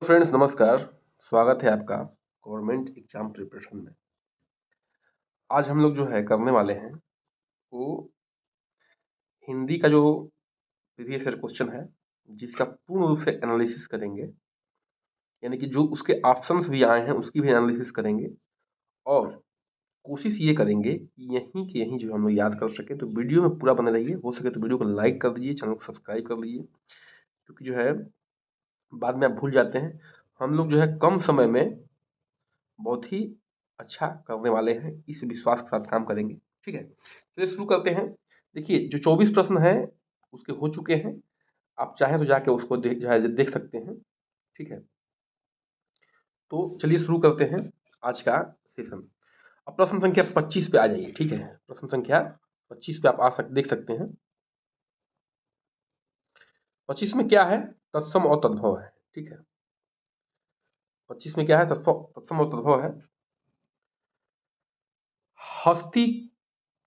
Friends नमस्कार। स्वागत है आपका गवर्नमेंट एग्जाम प्रिपरेशन में। आज हम लोग जो है करने वाले हैं वो हिंदी का जो प्रीवियस ईयर क्वेश्चन है जिसका पूर्ण रूप से एनालिसिस करेंगे, यानी कि जो उसके ऑप्शंस भी आए हैं उसकी भी एनालिसिस करेंगे और कोशिश ये करेंगे कि यहीं के यहीं जो हम लोग याद कर सके। तो वीडियो में पूरा बने रहिए, हो सके तो वीडियो को लाइक कर दीजिए, चैनल को सब्सक्राइब कर लीजिए, क्योंकि जो है बाद में आप भूल जाते हैं। हम लोग जो है कम समय में बहुत ही अच्छा करने वाले हैं, इस विश्वास के साथ काम करेंगे। ठीक है, चलिए शुरू करते हैं। देखिए जो 24 प्रश्न है उसके हो चुके हैं, आप चाहें तो जाके उसको देख सकते हैं। ठीक है, तो चलिए शुरू करते हैं आज का सेशन। अब प्रश्न संख्या 25 पे आ जाइए। ठीक है, प्रश्न संख्या 25 पे आप देख सकते हैं। 25 में क्या है? तत्सम और तद्भव है। ठीक है, 25 में क्या है? तत्सम और तद्भव है। हस्ती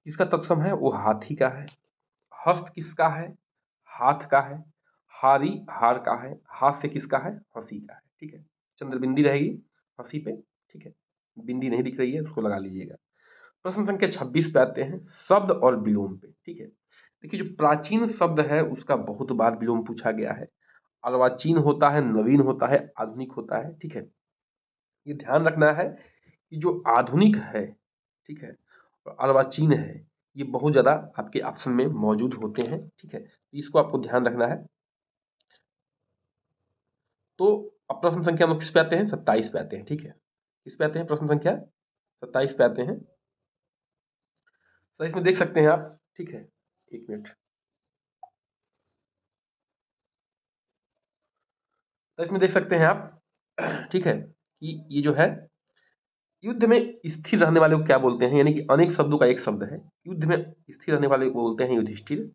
किसका तत्सम है? वो हाथी का है। हस्त किसका है? हाथ का है। हारी हार का है। हाथ से किसका है? हंसी का है। ठीक है, चंद्र बिंदी रहेगी हंसी पे। ठीक है, बिंदी नहीं दिख रही है, उसको लगा लीजिएगा। प्रश्न संख्या 26 पे आते हैं, शब्द और विलोम पे। ठीक है, देखिए जो प्राचीन शब्द है उसका बहुत बार विलोम पूछा गया है। अर्वाचीन होता है, नवीन होता है, आधुनिक होता है। ठीक है, ये ध्यान रखना है कि जो आधुनिक है, ठीक है, और अर्वाचीन है, ये बहुत ज्यादा आपके ऑप्शन में मौजूद होते हैं। ठीक है, इसको आपको ध्यान रखना है। तो अब प्रश्न संख्या हम लोग किस पे आते हैं? 27 पे आते हैं। ठीक है, किस पे आते हैं? प्रश्न संख्या 27 पे आते हैं। सर इसमें देख सकते हैं आप। ठीक है, एक मिनट। तो इसमें देख सकते हैं आप ठीक है, कि ये जो है युद्ध में स्थिर रहने वाले को क्या बोलते हैं? यानी कि अनेक शब्दों का एक शब्द है। युद्ध में स्थिर रहने वाले को बोलते हैं युधिष्ठिर।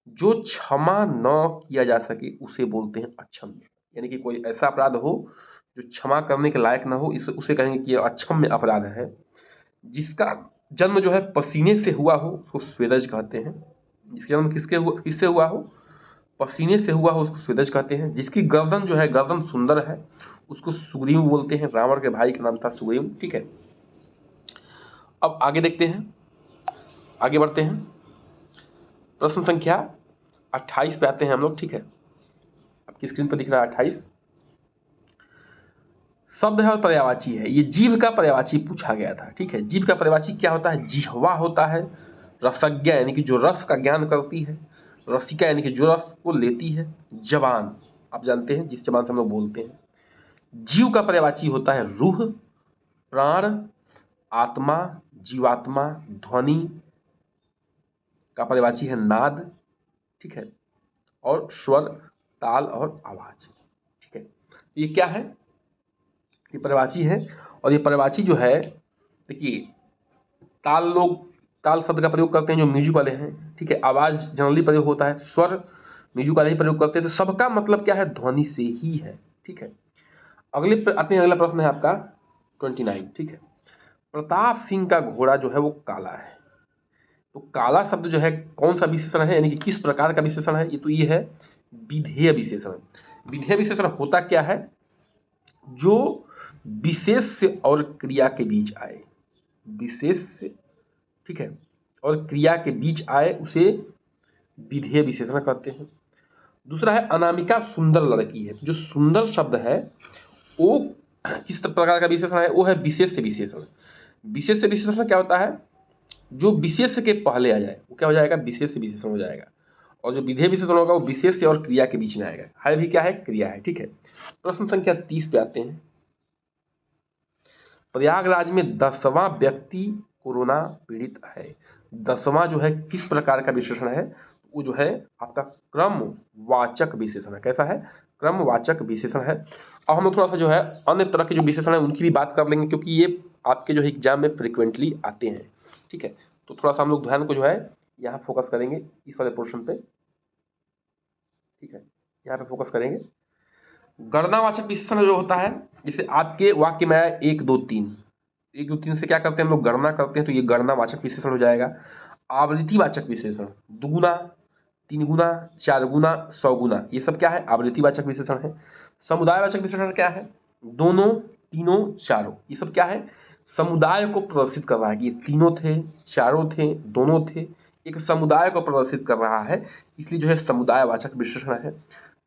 जो क्षमा न किया जा सके उसे बोलते हैं अक्षम्य। यानी कि कोई ऐसा अपराध हो जो क्षमा करने के लायक ना हो, इसे उसे कहेंगे कि यह अक्षम्य अपराध है। जिसका जन्म जो है पसीने से हुआ हो उसको स्वेदज कहते हैं। जिसका जन्म किससे हुआ हो? पसीने से हुआ हो उसको स्वेदज कहते हैं। जिसकी गर्दन जो है गर्दन सुंदर है उसको सुग्रीव बोलते हैं। रावण के भाई का नाम था सुग्रीव। ठीक है, अब आगे देखते हैं, आगे बढ़ते हैं। प्रश्न संख्या 28 पे आते हैं हम लोग। ठीक है, आपकी स्क्रीन पर दिख रहा है 28। शब्द है और पर्यायवाची है। ये जीव का पर्यायवाची पूछा गया था। ठीक है, जीव का पर्यायवाची क्या होता है? जिह्वा होता है। रसज्ञा यानी कि जो रस का ज्ञान करती है। रसिका यानी कि जो रस को लेती है। जबान आप जानते हैं जिस जबान से हम लोग बोलते हैं। जीव का पर्यायवाची होता है रूह, प्राण, आत्मा, जीवात्मा। ध्वनि का पर्यायवाची है नाद। ठीक है, और स्वर, ताल और आवाज। ठीक है, ये क्या है? ये पर्यायवाची है। और ये पर्यायवाची जो है, देखिए ताल लोग ताल शब्द का प्रयोग करते हैं जो म्यूजिक वाले हैं। ठीक है, आवाज जनरली प्रयोग होता है, स्वर म्यूजिक वाले ही प्रयोग करते हैं। तो सबका मतलब क्या है? ध्वनि से ही है। ठीक है, आते हैं, अगला प्रश्न है आपका 29। ठीक है, प्रताप सिंह का घोड़ा जो है वो काला है। तो काला शब्द जो है कौन सा विशेषण है, यानी कि किस प्रकार का विशेषण है? ये है विधेय विशेषण। विधेय विशेषण होता क्या है? जो विशेष से और क्रिया के बीच आए। विशेष से, ठीक है, और क्रिया के बीच आए उसे विधेय विशेषण कहते हैं। दूसरा है अनामिका सुंदर लड़की है। जो सुंदर शब्द है वो किस प्रकार का विशेषण है? वो है विशेष से विशेषण। विशेष से विशेषण क्या होता है? जो विशेष के पहले आ जाए वो क्या हो जाएगा? विशेष से विशेषण हो जाएगा। और जो विधेय विशेषण होगा वो विशेष से और क्रिया के बीच में आएगा। है भी क्या है? क्रिया है। ठीक है, प्रश्न संख्या 30 पे आते हैं। प्रयागराज में 10वां व्यक्ति कोरोना पीड़ित है। 10वां जो है किस प्रकार का विशेषण है? वो जो है आपका क्रमवाचक विशेषण है। कैसा है? क्रमवाचक विशेषण है। अब हम लोग थोड़ा सा जो है अन्य तरह के जो विशेषण है उनकी भी बात कर लेंगे, क्योंकि ये आपके जो एग्जाम में फ्रिक्वेंटली आते हैं। ठीक है, तो थोड़ा सा हम लोग ध्यान को जो है यहाँ फोकस करेंगे इस वाले पोर्शन पे। ठीक है, यहाँ पे फोकस करेंगे। गणनावाचक विशेषण जो होता है, जैसे आपके वाक्य में आया 1 2 3, 1 2 3 से क्या करते हैं हम लोग? गणना करते हैं, तो ये गणनावाचक विशेषण हो जाएगा। आवृत्तिवाचक विशेषण, दुगुना, 3 गुना, 4 गुना, 100 गुना, ये सब क्या है? आवृत्तिवाचक विशेषण है। समुदायवाचक विशेषण क्या है? दोनों, तीनों, चारों, ये सब क्या है? समुदाय को प्रदर्शित कर रहा है कि ये तीनों थे, चारों थे, दोनों थे, एक समुदाय को प्रदर्शित कर रहा है, इसलिए जो है समुदायवाचक विशेषण है।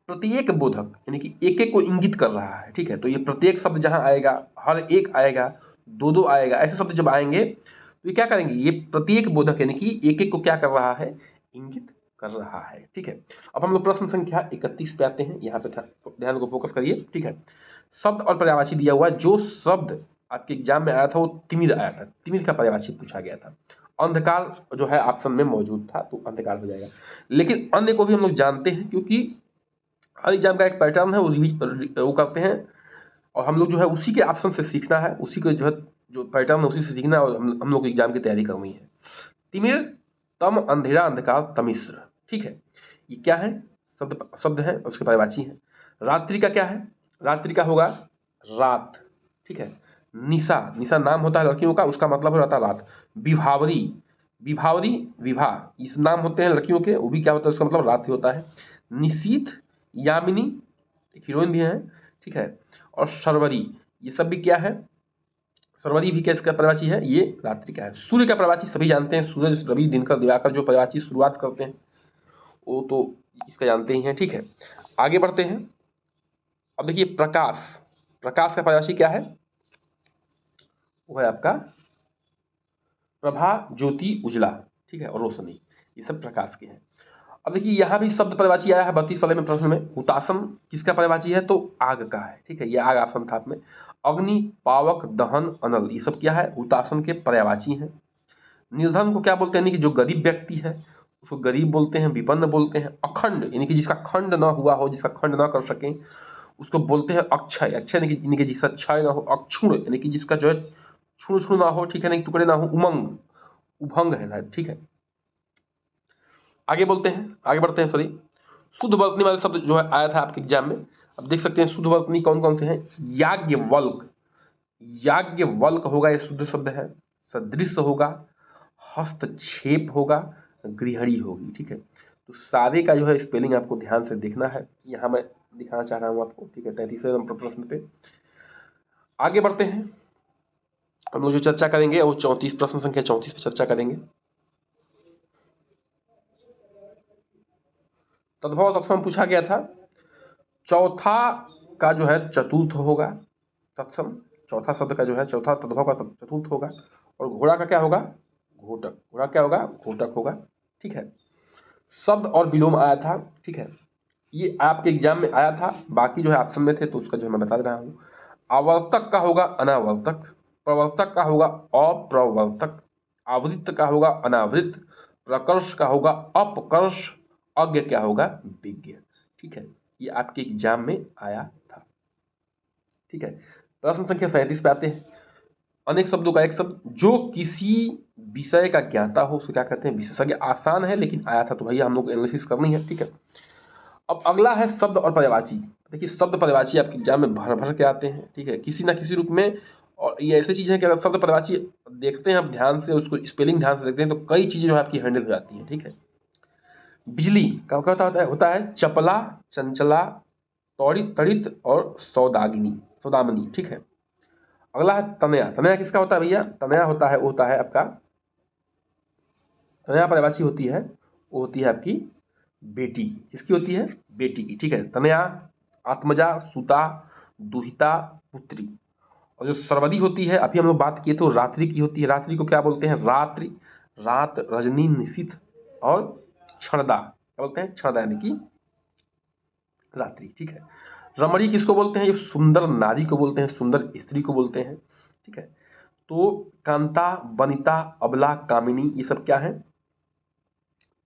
प्रत्येक बोधक यानी कि एक एक को इंगित कर रहा है, ठीक है। तो ये प्रत्येक शब्द जहां आएगा, हर एक आएगा, दो दो आएगा, ऐसे शब्द जब आएंगे तो ये क्या करेंगे? ये प्रत्येक बोधक यानी कि एक एक को क्या कर रहा है? इंगित कर रहा है, ठीक है। अब हम लोग प्रश्न संख्या 31 पे आते हैं। यहाँ पे ध्यान को फोकस करिए, ठीक है। शब्द और पर्यायवाची दिया हुआ है। जो शब्द आपके एग्जाम में आया था वो तिमिर आया था, तिमिर का पर्यायवाची पूछा गया था। अंधकार जो है ऑप्शन में मौजूद था, तो अंधकार हो जाएगा। लेकिन अन्य को भी हम लोग जानते हैं, क्योंकि हर एग्जाम का एक पैटर्न है, वो करते हैं, और हम लोग जो है उसी के ऑप्शन से सीखना है, उसी के जो है जो पैटर्न है उसी से सीखना है, और हम लोग एग्जाम की तैयारी करनी है। तिमिर, तम, अंधेरा, अंधकार, तमिश्र, ठीक है। ये क्या है? शब्द है, उसके पर्यायवाची है। रात्रि का क्या है? रात्रि का होगा रात, ठीक है। निशा, निशा नाम होता है लड़कियों का, उसका मतलब हो जाता है रात। विभावरी, विभावरी विवाह, इस नाम होते हैं लड़कियों के, वो भी क्या होता है? उसका मतलब रात ही होता है। निशीथ, यामिनी, एक हीरोइन भी है, ठीक है। और सरवरी, ये सब भी क्या है? सरवरी भी क्या इसका पर्यायवाची है? ये रात्रि का है। सूर्य का पर्यायवाची सभी जानते हैं, सूरज, रवि, दिनकर, दिवाकर, जो पर्यायवाची शुरुआत करते हैं वो तो इसका जानते ही हैं, ठीक है। आगे बढ़ते हैं। अब देखिए प्रकाश, प्रकाश का पर्यायवाची क्या है? वो है आपका प्रभा, ज्योति, उजला, ठीक है, और रोशनी, ये सब प्रकाश के हैं। अब देखिए यहाँ भी शब्द पर्यायवाची आया है 32 वाले में प्रश्न में। हुतासन किसका पर्यायवाची है? तो आग का है, ठीक है, ये आग ऑप्शन था में। अग्नि, पावक, दहन, अनल, ये सब क्या है? हुतासन के पर्यायवाची हैं। निर्धन को क्या बोलते हैं? यानी कि जो गरीब व्यक्ति है उसको गरीब बोलते हैं, विपन्न बोलते हैं। अखंड यानी कि जिसका खंड ना हुआ हो, जिसका खंड ना कर सके, उसको बोलते हैं अक्षय। अक्षय यानी कि जिसका क्षय ना हो। अक्षुण यानी कि जिसका जो है छुण छुण ना हो, ठीक है, नहीं टुकड़े ना हो। उमंग, उभंग है, ठीक है। आगे बोलते हैं, आगे बढ़ते हैं, सॉरी। शुद्ध वर्तनी वाले शब्द जो है आया था आपके एग्जाम में। अब देख सकते हैं शुद्ध वर्तनी कौन कौन से हैं। याज्ञवल्क, याज्ञवल्क होगा, ये शुद्ध शब्द है। सदृश होगा, हस्तक्षेप होगा, गृहणी होगी, ठीक है। तो सारे का जो है स्पेलिंग आपको ध्यान से देखना है, यहाँ मैं दिखाना चाह रहा हूँ आपको, ठीक है। 33वें नंबर प्रश्न पे आगे बढ़ते हैं। हम लोग जो चर्चा करेंगे वो 34 प्रश्न संख्या 34 पे चर्चा करेंगे। तद्भव तत्सम पूछा गया था। चौथा का जो है चतुर्थ होगा तत्सम, चौथा शब्द का जो है चौथा तद्भव का चतुर्थ होगा। और घोड़ा का क्या होगा? घोटक, घोड़ा क्या होगा? घोटक होगा, ठीक है। शब्द और विलोम आया था, ठीक है, ये आपके एग्जाम में आया था, बाकी जो है ऑप्शन में थे, तो उसका जो है मैं बता रहा हूँ। आवर्तक का होगा अनावर्तक, प्रवर्तक का होगा अप्रवर्तक, आवृत्त का होगा अनावृत, प्रकर्ष का होगा अपकर्ष, अज्ञ क्या होगा? विज्ञ, ठीक है। ये आपके एग्जाम में आया था, ठीक है। प्रश्न संख्या 37 पे आते हैं। अनेक शब्दों का एक शब्द, जो किसी विषय का ज्ञाता हो उसको क्या कहते हैं? विशेषज्ञ। आसान है लेकिन आया था, तो भैया हम लोग एनालिसिस करनी है, ठीक है। अब अगला है शब्द और पर्यायवाची। देखिए शब्द पर्यायवाची आपके एग्जाम में भर भर के आते हैं, ठीक है, किसी ना किसी रूप में। और ये ऐसी चीज है कि अगर शब्द पर्यायवाची देखते हैं आप ध्यान से, उसको स्पेलिंग ध्यान से देखते हैं, तो कई चीजें जो है आपकी हैंडल हो जाती हैं, ठीक है। बिजली का क्या होता है चपला, चंचला, त्वरित, तड़ित और सौदागिनी, सौदामनी, ठीक है। अगला है तनया। तनया किसका होता है भैया? तनया होता है, वो होता है आपका, तनया पर्यायवाची होती है, वो होती है आपकी बेटी। किसकी होती है? बेटी की, ठीक है। तनया, आत्मजा, सुता, दुहिता, पुत्री। और जो सर्वदी होती है, अभी हम लोग बात किए तो रात्रि की होती है। रात्रि को क्या बोलते हैं? रात्रि, रात, रजनी, निशिथ और क्षणदा, क्या बोलते हैं? क्षणदा यानी कि रात्रि, ठीक है। रमणी किसको बोलते हैं? जो सुंदर नारी को बोलते हैं, सुंदर स्त्री को बोलते हैं, ठीक है। तो कांता, वनिता, अबला, कामिनी, ये सब क्या है?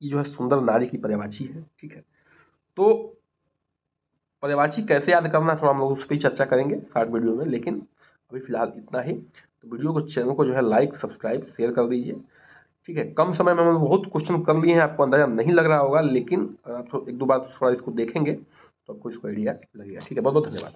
ये जो है सुंदर नारी की पर्यायवाची है, ठीक है। तो पर्यायवाची कैसे याद करना, थोड़ा हम लोग उस पर चर्चा करेंगे शॉर्ट वीडियो में, लेकिन अभी फिलहाल इतना ही। तो वीडियो को, चैनल को जो है लाइक, सब्सक्राइब, शेयर कर दीजिए, ठीक है। कम समय में हमने बहुत क्वेश्चन कर लिए हैं, आपको अंदाजा नहीं लग रहा होगा, लेकिन आप एक दो बार थोड़ा इसको देखेंगे तो आपको इसको आइडिया लगेगा, ठीक है। बहुत बहुत धन्यवाद।